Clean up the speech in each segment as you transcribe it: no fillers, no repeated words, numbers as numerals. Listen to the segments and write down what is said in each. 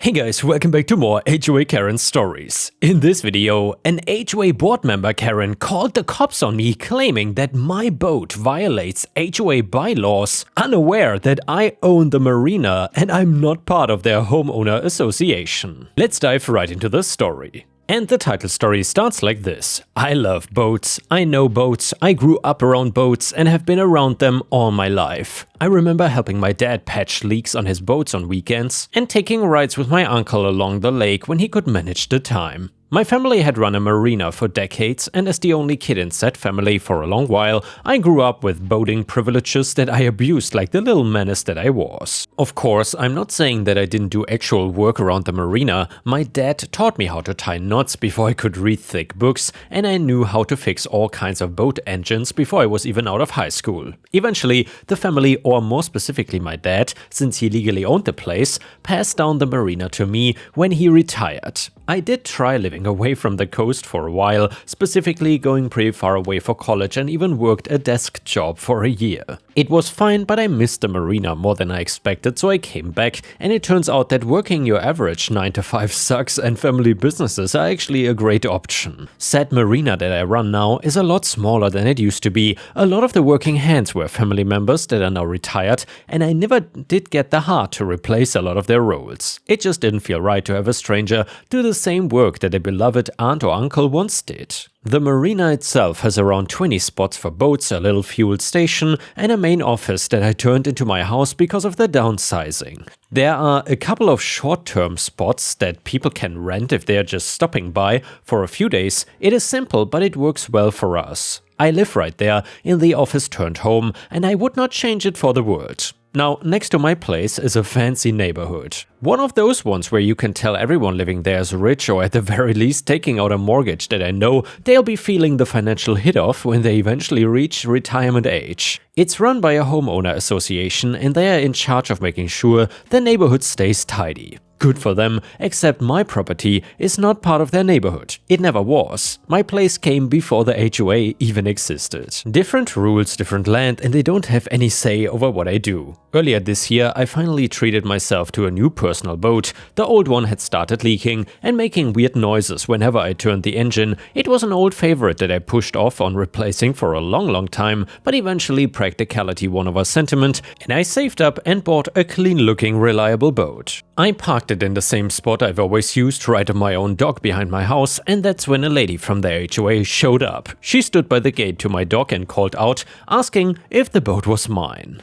Hey guys, welcome back to more HOA Karen stories. In this video, an HOA board member Karen called the cops on me claiming that my boat violates HOA bylaws, unaware that I own the Marina and I'm not part of their homeowner association. Let's dive right into the story. And the title story starts like this. I love boats, I know boats, I grew up around boats and have been around them all my life. I remember helping my dad patch leaks on his boats on weekends and taking rides with my uncle along the lake when he could manage the time. My family had run a marina for decades, and as the only kid in said family for a long while, I grew up with boating privileges that I abused like the little menace that I was. Of course, I'm not saying that I didn't do actual work around the marina. My dad taught me how to tie knots before I could read thick books, and I knew how to fix all kinds of boat engines before I was even out of high school. Eventually, the family, or more specifically my dad, since he legally owned the place, passed down the marina to me when he retired. I did try living away from the coast for a while, specifically going pretty far away for college and even worked a desk job for a year. It was fine, but I missed the marina more than I expected, so I came back, and it turns out that working your average 9-to-5 sucks and family businesses are actually a great option. Said marina that I run now is a lot smaller than it used to be. A lot of the working hands were family members that are now retired, and I never did get the heart to replace a lot of their roles. It just didn't feel right to have a stranger do the same work that a beloved aunt or uncle once did. The marina itself has around 20 spots for boats, a little fuel station, and a main office that I turned into my house because of the downsizing. There are a couple of short-term spots that people can rent if they are just stopping by for a few days. It is simple, but it works well for us. I live right there in the office turned home, and I would not change it for the world. Now, next to my place is a fancy neighborhood. One of those ones where you can tell everyone living there is rich, or at the very least taking out a mortgage that I know they'll be feeling the financial hit of when they eventually reach retirement age. It's run by a homeowner association, and they are in charge of making sure the neighborhood stays tidy. Good for them, except my property is not part of their neighborhood. It never was. My place came before the HOA even existed. Different rules, different land, and they don't have any say over what I do. Earlier this year, I finally treated myself to a new personal boat. The old one had started leaking and making weird noises whenever I turned the engine. It was an old favorite that I pushed off on replacing for a long time, but eventually practicality won over sentiment, and I saved up and bought a clean-looking, reliable boat. I parked it in the same spot I've always used, right on my own dock behind my house, and that's when a lady from the HOA showed up. She stood by the gate to my dock and called out, asking if the boat was mine.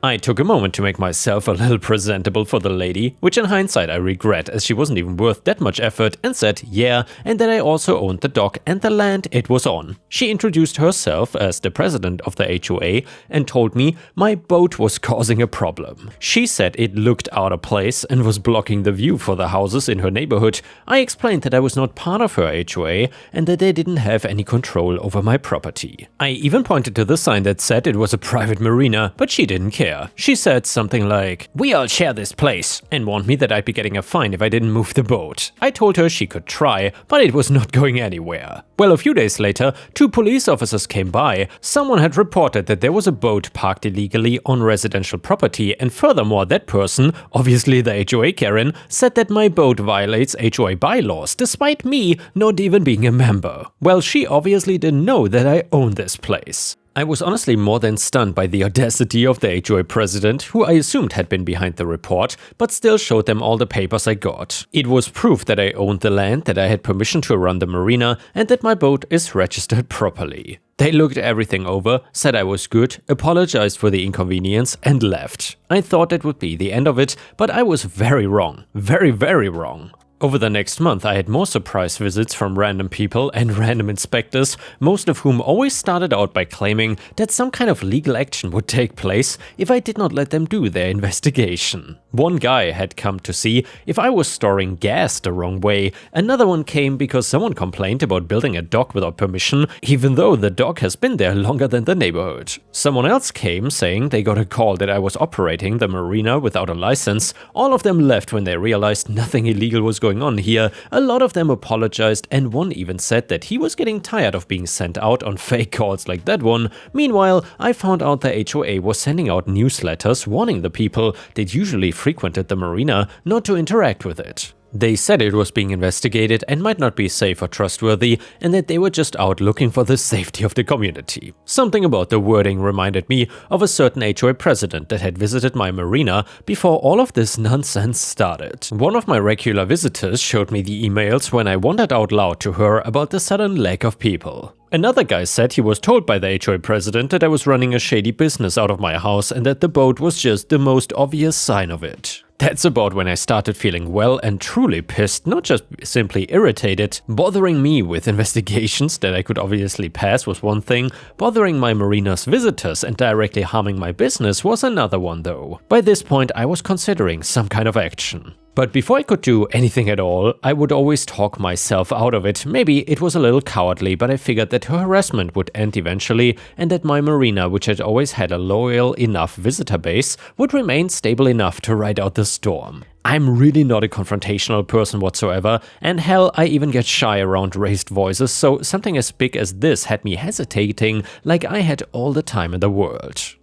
I took a moment to make myself a little presentable for the lady, which in hindsight I regret, as she wasn't even worth that much effort, and said yeah, and that I also owned the dock and the land it was on. She introduced herself as the president of the HOA and told me my boat was causing a problem. She said it looked out of place and was blocking the view for the houses in her neighborhood. I explained that I was not part of her HOA and that they didn't have any control over my property. I even pointed to the sign that said it was a private marina, but she didn't care. She said something like, "We all share this place," and warned me that I'd be getting a fine if I didn't move the boat. I told her she could try, but it was not going anywhere. Well, a few days later, 2 police officers came by. Someone had reported that there was a boat parked illegally on residential property, and furthermore, that person, obviously the HOA Karen, said that my boat violates HOA bylaws, despite me not even being a member. Well, she obviously didn't know that I own this place. I was honestly more than stunned by the audacity of the HOA president, who I assumed had been behind the report, but still showed them all the papers I got. It was proof that I owned the land, that I had permission to run the marina, and that my boat is registered properly. They looked everything over, said I was good, apologized for the inconvenience, and left. I thought that would be the end of it, but I was very wrong. Very wrong. Over the next month, I had more surprise visits from random people and random inspectors, most of whom always started out by claiming that some kind of legal action would take place if I did not let them do their investigation. One guy had come to see if I was storing gas the wrong way. Another one came because someone complained about building a dock without permission, even though the dock has been there longer than the neighborhood. Someone else came saying they got a call that I was operating the marina without a license. All of them left when they realized nothing illegal was going on here. A lot of them apologized, and one even said that he was getting tired of being sent out on fake calls like that one. Meanwhile, I found out the HOA was sending out newsletters warning the people that usually frequented the marina not to interact with it. They said it was being investigated and might not be safe or trustworthy, and that they were just out looking for the safety of the community. Something about the wording reminded me of a certain HOA president that had visited my marina before all of this nonsense started. One of my regular visitors showed me the emails when I wondered out loud to her about the sudden lack of people. Another guy said he was told by the HOA president that I was running a shady business out of my house and that the boat was just the most obvious sign of it. That's about when I started feeling well and truly pissed, not just simply irritated. Bothering me with investigations that I could obviously pass was one thing, bothering my marina's visitors and directly harming my business was another one though. By this point I was considering some kind of action. But before I could do anything at all, I would always talk myself out of it. Maybe it was a little cowardly, but I figured that her harassment would end eventually and that my marina, which had always had a loyal enough visitor base, would remain stable enough to ride out the storm. I'm really not a confrontational person whatsoever, and hell, I even get shy around raised voices, so something as big as this had me hesitating like I had all the time in the world.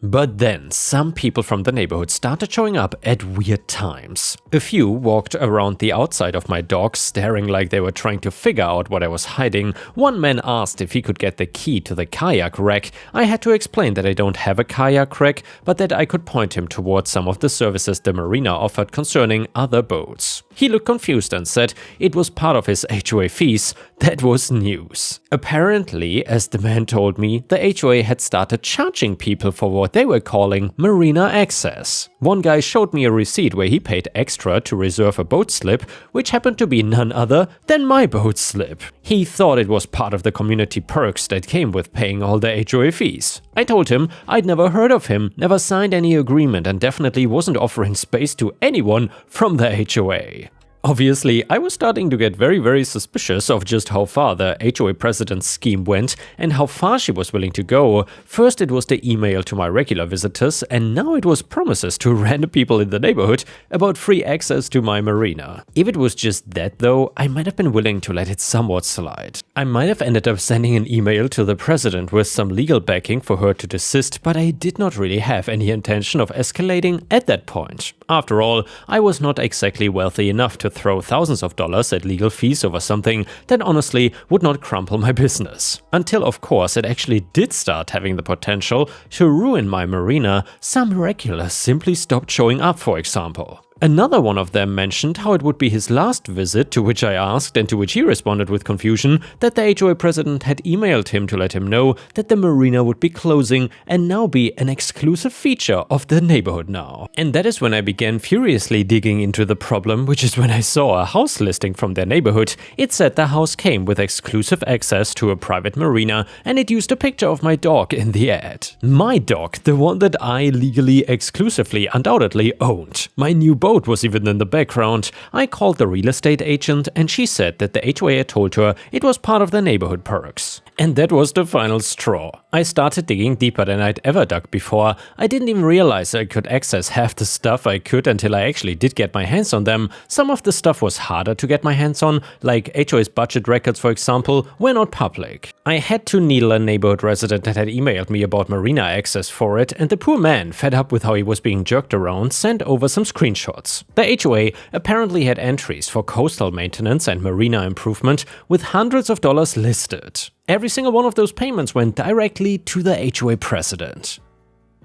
But then, some people from the neighborhood started showing up at weird times. A few walked around the outside of my dock, staring like they were trying to figure out what I was hiding. One man asked if he could get the key to the kayak rack. I had to explain that I don't have a kayak rack, but that I could point him towards some of the services the marina offered concerning other boats. He looked confused and said it was part of his HOA fees. That was news. Apparently, as the man told me, the HOA had started charging people for what they were calling marina access. One guy showed me a receipt where he paid extra to reserve a boat slip, which happened to be none other than my boat slip. He thought it was part of the community perks that came with paying all the HOA fees. I told him I'd never heard of him, never signed any agreement, and definitely wasn't offering space to anyone from the HOA. Obviously, I was starting to get very suspicious of just how far the HOA president's scheme went and how far she was willing to go. First it was the email to my regular visitors, and now it was promises to random people in the neighborhood about free access to my marina. If it was just that though, I might have been willing to let it somewhat slide. I might have ended up sending an email to the president with some legal backing for her to desist, but I did not really have any intention of escalating at that point. After all, I was not exactly wealthy enough to throw thousands of dollars at legal fees over something that honestly would not crumple my business. Until of course it actually did start having the potential to ruin my marina. Some regulars simply stopped showing up, for example. Another one of them mentioned how it would be his last visit, to which I asked, and to which he responded with confusion, that the HOA president had emailed him to let him know that the marina would be closing and now be an exclusive feature of the neighborhood now. And that is when I began furiously digging into the problem, which is when I saw a house listing from their neighborhood. It said the house came with exclusive access to a private marina, and it used a picture of my dog in the ad. My dog, the one that I legally, exclusively, undoubtedly owned. My new boat was even in the background. I called the real estate agent and she said that the HOA had told her it was part of the neighborhood perks. And that was the final straw. I started digging deeper than I'd ever dug before. I didn't even realize I could access half the stuff I could until I actually did get my hands on them. Some of the stuff was harder to get my hands on, like HOA's budget records for example, were not public. I had to needle a neighborhood resident that had emailed me about marina access for it, and the poor man, fed up with how he was being jerked around, sent over some screenshots. The HOA apparently had entries for coastal maintenance and marina improvement with hundreds of dollars listed. Every single one of those payments went directly to the HOA president.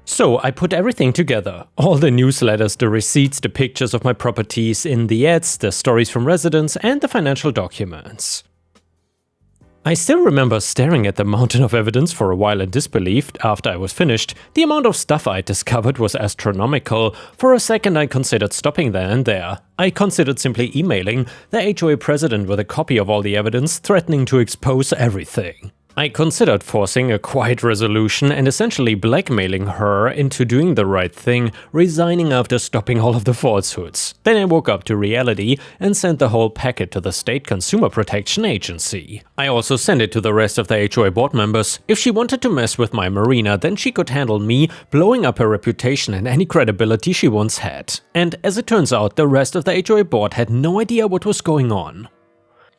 So I put everything together. All the newsletters, the receipts, the pictures of my properties in the ads, the stories from residents, and the financial documents. I still remember staring at the mountain of evidence for a while in disbelief after I was finished. The amount of stuff I discovered was astronomical. For a second I considered stopping then and there. I considered simply emailing the HOA president with a copy of all the evidence, threatening to expose everything. I considered forcing a quiet resolution and essentially blackmailing her into doing the right thing, resigning after stopping all of the falsehoods. Then I woke up to reality and sent the whole packet to the State Consumer Protection Agency. I also sent it to the rest of the HOA board members. If she wanted to mess with my marina, then she could handle me, blowing up her reputation and any credibility she once had. And as it turns out, the rest of the HOA board had no idea what was going on.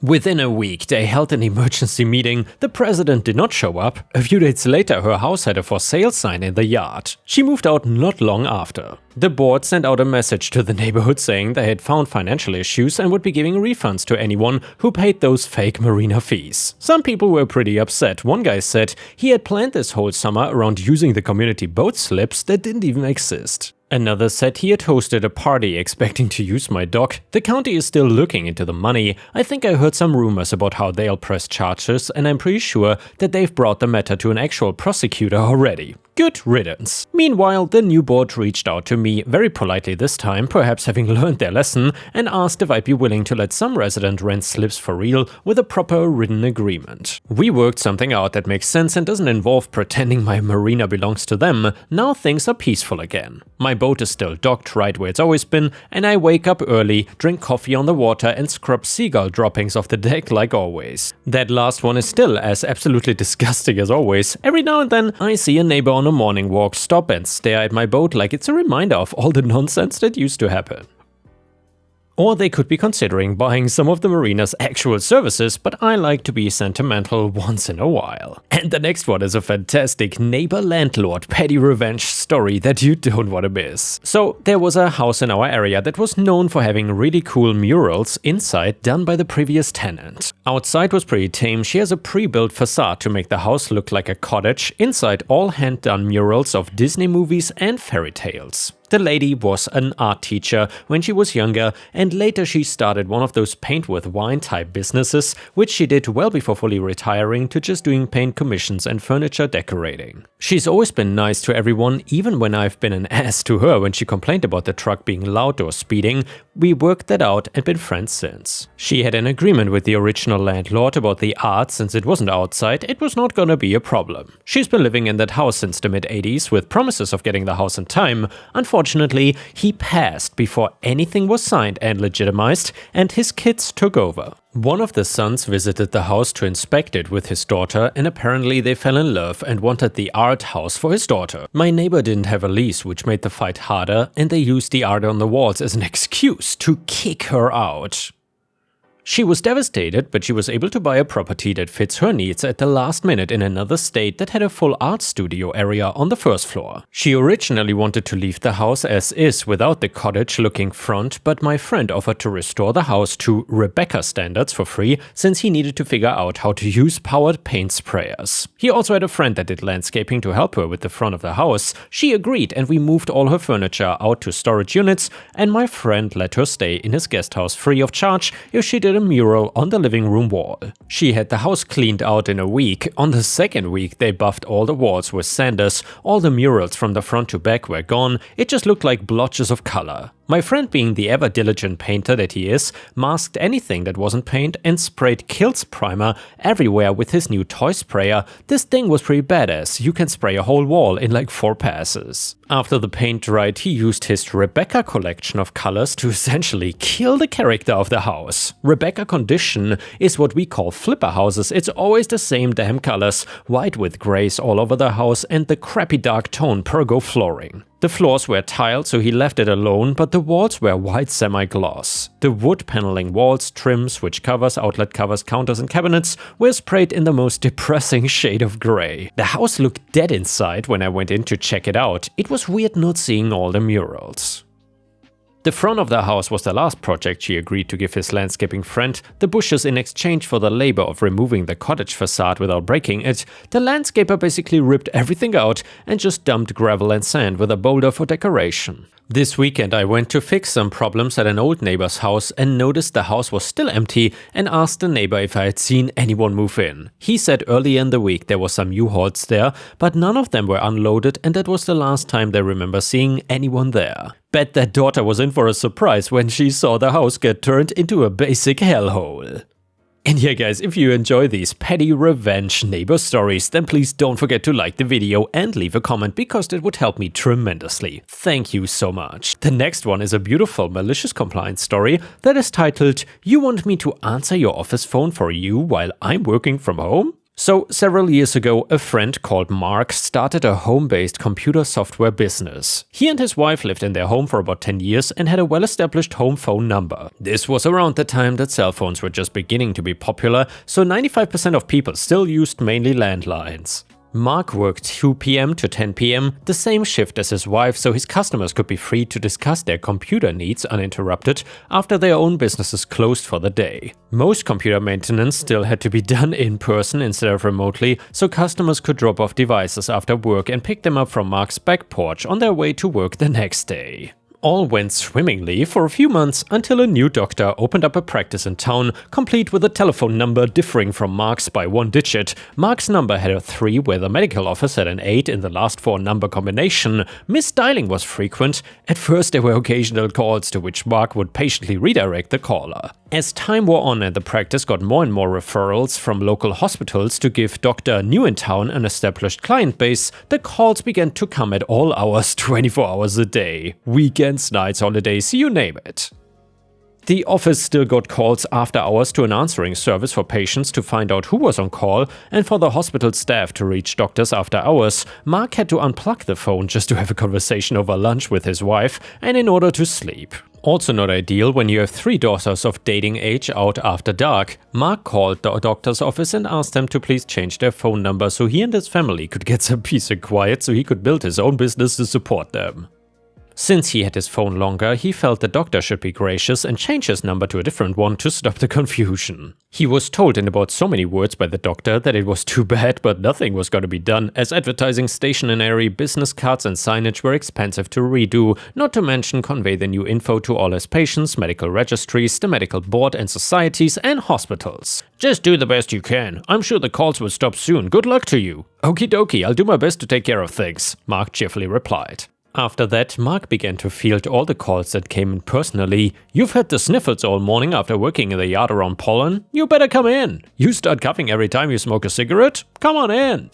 Within a week, they held an emergency meeting. The president did not show up. A few days later, her house had a for sale sign in the yard. She moved out not long after. The board sent out a message to the neighborhood saying they had found financial issues and would be giving refunds to anyone who paid those fake Marina fees. Some people were pretty upset. One guy said he had planned this whole summer around using the community boat slips that didn't even exist. Another said he had hosted a party expecting to use my dock. The county is still looking into the money. I think I heard some rumors about how they'll press charges, and I'm pretty sure that they've brought the matter to an actual prosecutor already. Good riddance. Meanwhile, the new board reached out to me, very politely this time, perhaps having learned their lesson, and asked if I'd be willing to let some resident rent slips for real with a proper written agreement. We worked something out that makes sense and doesn't involve pretending my marina belongs to them. Now things are peaceful again. My boat is still docked right where it's always been, and I wake up early, drink coffee on the water, and scrub seagull droppings off the deck like always. That last one is still as absolutely disgusting as always. Every now and then I see a neighbor on a morning walk stop and stare at my boat like it's a reminder of all the nonsense that used to happen. Or they could be considering buying some of the marina's actual services, but I like to be sentimental once in a while. And the next one is a fantastic neighbor-landlord petty revenge story that you don't want to miss. So there was a house in our area that was known for having really cool murals inside done by the previous tenant. Outside was pretty tame. She has a pre-built facade to make the house look like a cottage. Inside, all hand-done murals of Disney movies and fairy tales. The lady was an art teacher when she was younger, and later she started one of those paint with wine type businesses, which she did well before fully retiring to just doing paint commissions and furniture decorating. She's always been nice to everyone, even when I've been an ass to her when she complained about the truck being loud or speeding. We worked that out and been friends since. She had an agreement with the original landlord about the art. Since it wasn't outside, it was not gonna be a problem. She's been living in that house since the mid-80s with promises of getting the house in time. Unfortunately, he passed before anything was signed and legitimized, and his kids took over. One of the sons visited the house to inspect it with his daughter, and apparently they fell in love and wanted the art house for his daughter. My neighbor didn't have a lease, which made the fight harder, and they used the art on the walls as an excuse to kick her out. She was devastated, but she was able to buy a property that fits her needs at the last minute in another state that had a full art studio area on the first floor. She originally wanted to leave the house as is without the cottage-looking front, but my friend offered to restore the house to Rebecca standards for free since he needed to figure out how to use powered paint sprayers. He also had a friend that did landscaping to help her with the front of the house. She agreed, and we moved all her furniture out to storage units, and my friend let her stay in his guest house free of charge if she did a mural on the living room wall. She had the house cleaned out in a week. On the second week, they buffed all the walls with sanders. All the murals from the front to back were gone. It just looked like blotches of color. My friend, being the ever-diligent painter that he is, masked anything that wasn't paint and sprayed Kills primer everywhere with his new toy sprayer. This thing was pretty badass. You can spray a whole wall in like 4 passes. After the paint dried, he used his Rebecca collection of colors to essentially kill the character of the house. Rebecca condition is what we call flipper houses. It's always the same damn colors, white with grays all over the house and the crappy dark tone pergo flooring. The floors were tiled, so he left it alone, but the walls were white semi-gloss. The wood paneling walls, trim, switch covers, outlet covers, counters and cabinets were sprayed in the most depressing shade of gray. The house looked dead inside when I went in to check it out. It was weird not seeing all the murals. The front of the house was the last project she agreed to give his landscaping friend. The bushes in exchange for the labor of removing the cottage facade without breaking it. The landscaper basically ripped everything out and just dumped gravel and sand with a boulder for decoration. This weekend I went to fix some problems at an old neighbor's house and noticed the house was still empty and asked the neighbor if I had seen anyone move in. He said earlier in the week there were some U-Hauls there, but none of them were unloaded, and that was the last time they remember seeing anyone there. Bet that daughter was in for a surprise when she saw the house get turned into a basic hellhole. And yeah guys, if you enjoy these petty revenge neighbor stories, then please don't forget to like the video and leave a comment, because that would help me tremendously. Thank you so much. The next one is a beautiful malicious compliance story that is titled, "You want me to answer your office phone for you while I'm working from home?" So, several years ago, a friend called Mark started a home-based computer software business. He and his wife lived in their home for about 10 years and had a well-established home phone number. This was around the time that cell phones were just beginning to be popular, so 95% of people still used mainly landlines. Mark worked 2 p.m. to 10 p.m., the same shift as his wife, so his customers could be free to discuss their computer needs uninterrupted after their own businesses closed for the day. Most computer maintenance still had to be done in person instead of remotely, so customers could drop off devices after work and pick them up from Mark's back porch on their way to work the next day. All went swimmingly for a few months until a new doctor opened up a practice in town, complete with a telephone number differing from Mark's by 1 digit. Mark's number had a 3 where the medical office had an 8 in the last 4 number combination. Misdialing was frequent. At first there were occasional calls to which Mark would patiently redirect the caller. As time wore on and the practice got more and more referrals from local hospitals to give Dr. New in Town an established client base, the calls began to come at all hours, 24 hours a day. Weekends, nights, holidays, you name it. The office still got calls after hours to an answering service for patients to find out who was on call, and for the hospital staff to reach doctors after hours. Mark had to unplug the phone just to have a conversation over lunch with his wife and in order to sleep. Also not ideal when you have 3 daughters of dating age out after dark. Mark called the doctor's office and asked them to please change their phone number so he and his family could get some peace and quiet so he could build his own business to support them. Since he had his phone longer, he felt the doctor should be gracious and change his number to a different one to stop the confusion. He was told in about so many words by the doctor that it was too bad, but nothing was going to be done, as advertising, stationery, business cards and signage were expensive to redo, not to mention convey the new info to all his patients, medical registries, the medical board and societies and hospitals. Just do the best you can. I'm sure the calls will stop soon. Good luck to you. Okie dokie, I'll do my best to take care of things, Mark cheerfully replied. After that, Mark began to field all the calls that came in personally. You've had the sniffles all morning after working in the yard around pollen? You better come in. You start coughing every time you smoke a cigarette? Come on in.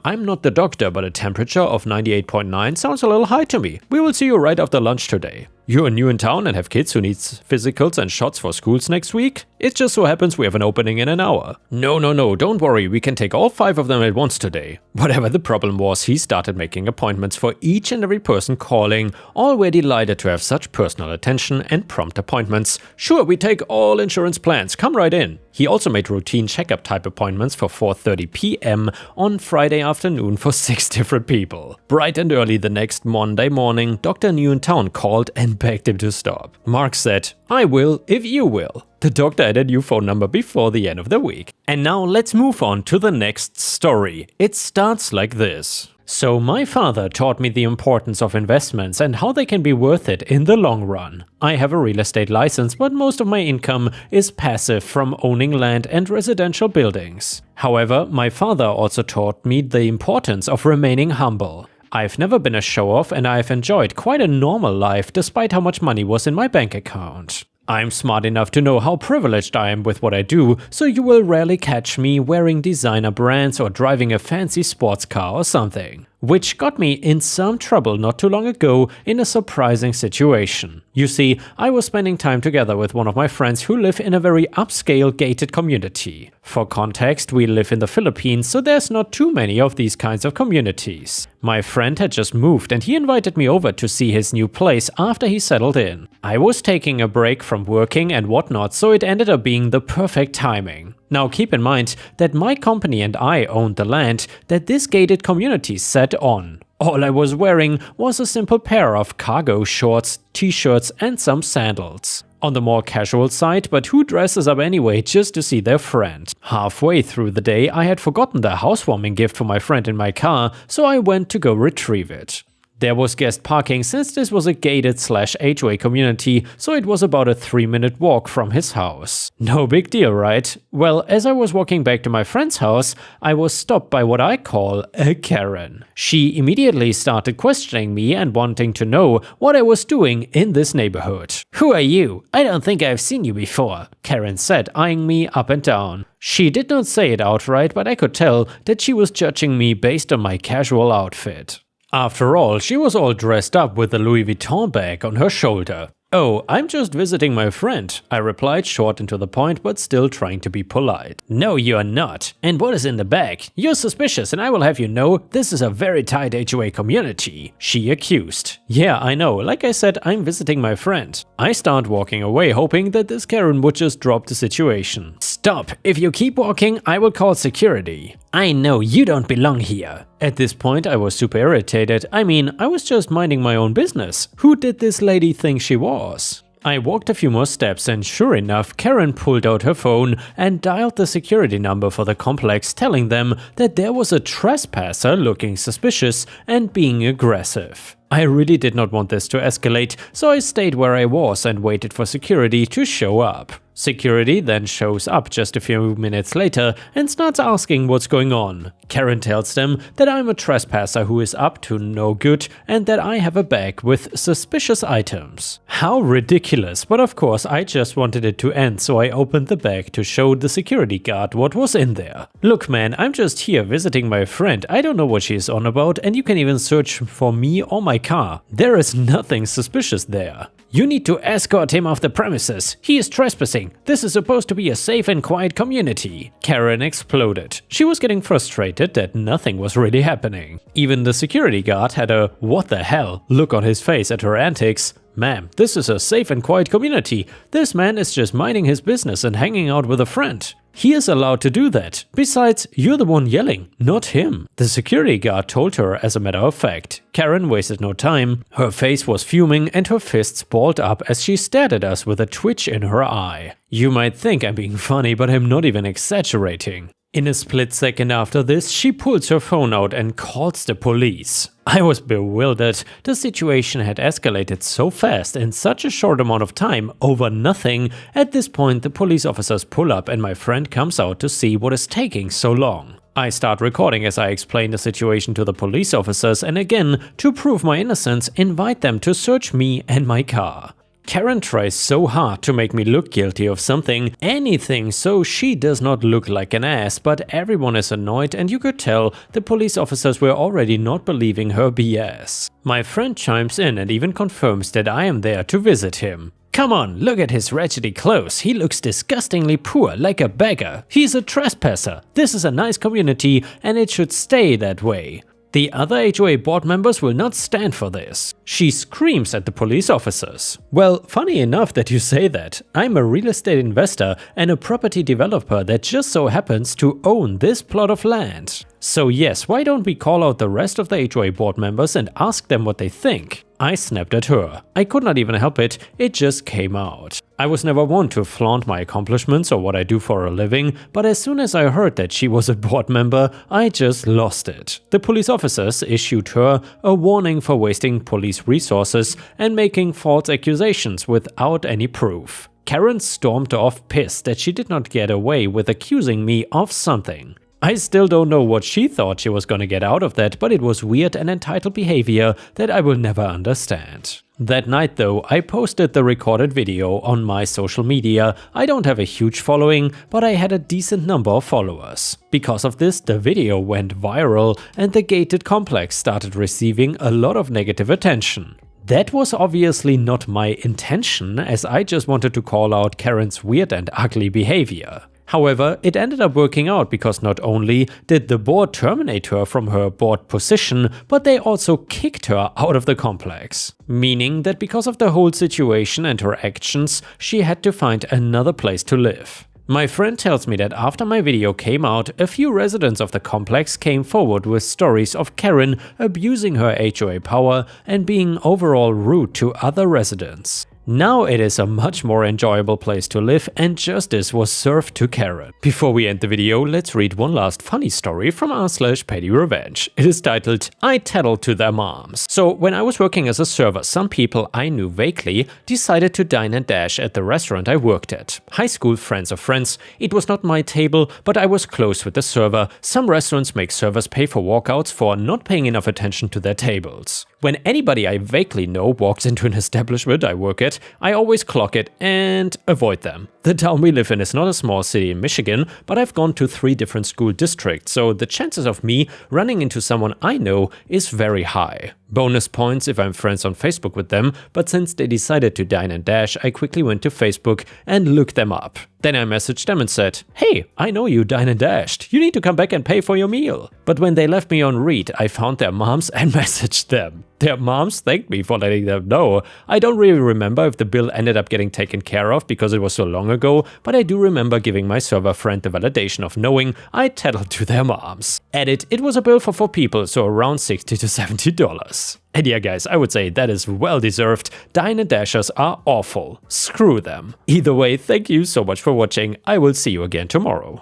I'm not the doctor, but a temperature of 98.9 sounds a little high to me. We will see you right after lunch today. You're new in town and have kids who need physicals and shots for schools next week? It just so happens we have an opening in an hour. No, don't worry, we can take all 5 of them at once today. Whatever the problem was, he started making appointments for each and every person calling. All were delighted to have such personal attention and prompt appointments. Sure, we take all insurance plans, come right in. He also made routine checkup type appointments for 4:30 p.m. on Friday afternoon for 6 different people. Bright and early the next Monday morning, Dr. New in Town called and begged him to stop. Mark said, I will if you will. The doctor had a new phone number before the end of the week. And now let's move on to the next story. It starts like this. So my father taught me the importance of investments and how they can be worth it in the long run. I have a real estate license, but most of my income is passive from owning land and residential buildings. However, my father also taught me the importance of remaining humble. I've never been a show-off and I've enjoyed quite a normal life despite how much money was in my bank account. I'm smart enough to know how privileged I am with what I do, so you will rarely catch me wearing designer brands or driving a fancy sports car or something. Which got me in some trouble not too long ago in a surprising situation. You see, I was spending time together with one of my friends who live in a very upscale gated community. For context, we live in the Philippines, so there's not too many of these kinds of communities. My friend had just moved and he invited me over to see his new place after he settled in. I was taking a break from working and whatnot, so it ended up being the perfect timing. Now keep in mind that my company and I owned the land that this gated community sat on. All I was wearing was a simple pair of cargo shorts, t-shirts and some sandals. On the more casual side, but who dresses up anyway just to see their friend? Halfway through the day I had forgotten the housewarming gift for my friend in my car, so I went to go retrieve it. There was guest parking since this was a gated/HOA community, so it was about a 3-minute walk from his house. No big deal, right? Well, as I was walking back to my friend's house, I was stopped by what I call a Karen. She immediately started questioning me and wanting to know what I was doing in this neighborhood. Who are you? I don't think I've seen you before, Karen said, eyeing me up and down. She did not say it outright, but I could tell that she was judging me based on my casual outfit. After all, she was all dressed up with a Louis Vuitton bag on her shoulder. "Oh, I'm just visiting my friend," I replied, short and to the point, but still trying to be polite. "No, you're not. And what is in the bag? You're suspicious, and I will have you know this is a very tight HOA community," she accused. "Yeah, I know. Like I said, I'm visiting my friend." I start walking away, hoping that this Karen would just drop the situation. "Stop! If you keep walking, I will call security. I know you don't belong here." At this point, I was super irritated. I mean, I was just minding my own business. Who did this lady think she was? I walked a few more steps and sure enough, Karen pulled out her phone and dialed the security number for the complex, telling them that there was a trespasser looking suspicious and being aggressive. I really did not want this to escalate, so I stayed where I was and waited for security to show up. Security then shows up just a few minutes later and starts asking what's going on. Karen tells them that I'm a trespasser who is up to no good and that I have a bag with suspicious items. How ridiculous, but of course I just wanted it to end, so I opened the bag to show the security guard what was in there. "Look man, I'm just here visiting my friend, I don't know what she is on about and you can even search for me or my car. There is nothing suspicious there. You need to escort him off the premises. He is trespassing. This is supposed to be a safe and quiet community." Karen exploded. She was getting frustrated that nothing was really happening. Even the security guard had a "what the hell" look on his face at her antics. "Ma'am, this is a safe and quiet community. This man is just minding his business and hanging out with a friend. He is allowed to do that. Besides, you're the one yelling, not him." The security guard told her as a matter of fact. Karen wasted no time. Her face was fuming and her fists balled up as she stared at us with a twitch in her eye. You might think I'm being funny, but I'm not even exaggerating. In a split second after this, she pulls her phone out and calls the police. I was bewildered. The situation had escalated so fast in such a short amount of time over nothing. At this point, the police officers pull up and my friend comes out to see what is taking so long. I start recording as I explain the situation to the police officers and again, to prove my innocence, invite them to search me and my car. Karen tries so hard to make me look guilty of something, anything, so she does not look like an ass, but everyone is annoyed and you could tell the police officers were already not believing her BS. My friend chimes in and even confirms that I am there to visit him. "Come on, look at his wretched clothes. He looks disgustingly poor, like a beggar. He's a trespasser. This is a nice community and it should stay that way. The other HOA board members will not stand for this." She screams at the police officers. Well, funny enough that you say that. I'm a real estate investor and a property developer that just so happens to own this plot of land. So yes, why don't we call out the rest of the HOA board members and ask them what they think? I snapped at her. I could not even help it, it just came out. I was never one to flaunt my accomplishments or what I do for a living, but as soon as I heard that she was a board member, I just lost it. The police officers issued her a warning for wasting police resources and making false accusations without any proof. Karen stormed off pissed that she did not get away with accusing me of something. I still don't know what she thought she was gonna get out of that, but it was weird and entitled behavior that I will never understand. That night though, I posted the recorded video on my social media. I don't have a huge following, but I had a decent number of followers. Because of this, the video went viral and the gated complex started receiving a lot of negative attention. That was obviously not my intention, as I just wanted to call out Karen's weird and ugly behavior. However, it ended up working out because not only did the board terminate her from her board position, but they also kicked her out of the complex. Meaning that because of the whole situation and her actions, she had to find another place to live. My friend tells me that after my video came out, a few residents of the complex came forward with stories of Karen abusing her HOA power and being overall rude to other residents. Now it is a much more enjoyable place to live and justice was served to Karen. Before we end the video, let's read one last funny story from r/PattyRevenge. It is titled, "I Tattled to Their Moms." So when I was working as a server, some people I knew vaguely decided to dine and dash at the restaurant I worked at. High school friends of friends. It was not my table, but I was close with the server. Some restaurants make servers pay for walkouts for not paying enough attention to their tables. When anybody I vaguely know walks into an establishment I work at, I always clock it and avoid them. The town we live in is not a small city in Michigan, but I've gone to 3 different school districts, so the chances of me running into someone I know is very high. Bonus points if I'm friends on Facebook with them, but since they decided to dine and dash, I quickly went to Facebook and looked them up. Then I messaged them and said, "Hey, I know you dine and dashed. You need to come back and pay for your meal." But when they left me on read, I found their moms and messaged them. Their moms thanked me for letting them know. I don't really remember if the bill ended up getting taken care of because it was so long ago, but I do remember giving my server friend the validation of knowing I tattled to their moms. Edit, it was a bill for 4 people, so around $60 to $70. And yeah guys, I would say that is well deserved. Dine and dashers are awful. Screw them. Either way, thank you so much for watching. I will see you again tomorrow.